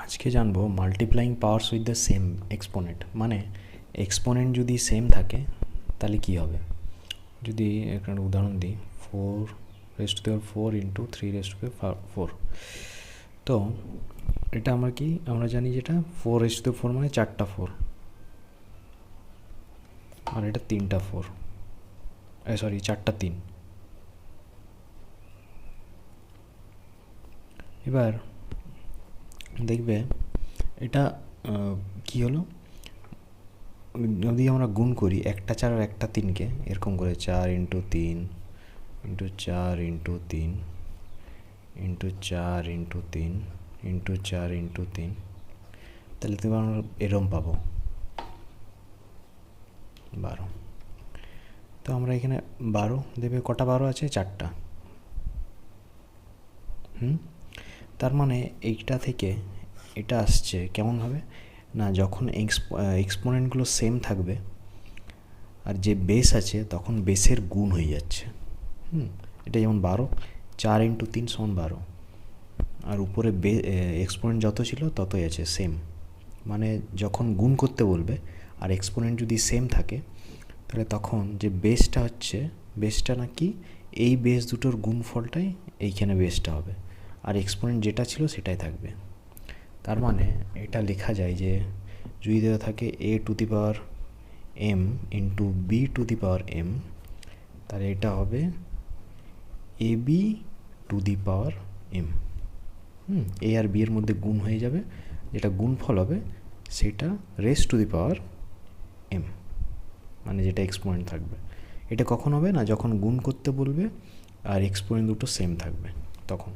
আজকে জানবো multiplying powers with the same exponent. মানে এক্সপোনেন্ট যদি সেম থাকে তাহলে কি হবে। যদি একটা উদাহরণ দিই, 4⁴ ইন্টু 3⁴ তো এটা আমরা জানি যেটা 4⁴ মানে 4টা 4, আর এটা 3টা 4, 4টা 3। এবার দেখবে এটা কি হলো, যদি আমরা গুণ করি একটা 4 আর একটা 3কে এরকম করে 4 into 3 into 4 into 3 into 4 into 3 into 4 into 3, তাহলে তুমি আমরা এরম পাবো 12। তো আমরা এখানে 12 দেবে, কটা 12 আছে? 4টা। তার মানে এইটা থেকে এটা আসছে কেমন হবে না, যখন এক্সপোনেন্টগুলো সেম থাকবে আর যে বেস আছে তখন বেসের গুণ হয়ে যাচ্ছে। এটা যেমন 12, 4 ইন্টু 3 সমান 12, আর উপরে এক্সপোনেন্ট যত ছিল ততই আছে সেম। মানে যখন গুণ করতে বলবে আর এক্সপোনেন্ট যদি সেম থাকে তাহলে তখন যে বেসটা নাকি এই বেস দুটোর গুণফলটাই এইখানে বেসটা হবে, আর এক্সপোনেন্ট যেটা ছিল সেটাই থাকবে। তার মানে এটা লেখা যায় যে যদি দেওয়া থাকে a⁴m ইন্টু b⁴m, তাহলে এটা হবে ab⁴m। এ আর বি এর মধ্যে গুণ হয়ে যাবে, যেটা গুণফল হবে সেটা m, মানে যেটা এক্সপোনেন্ট থাকবে। এটা কখন হবে না, যখন গুণ করতে বলবে আর এক্সপোনেন্ট দুটো সেম থাকবে তখন।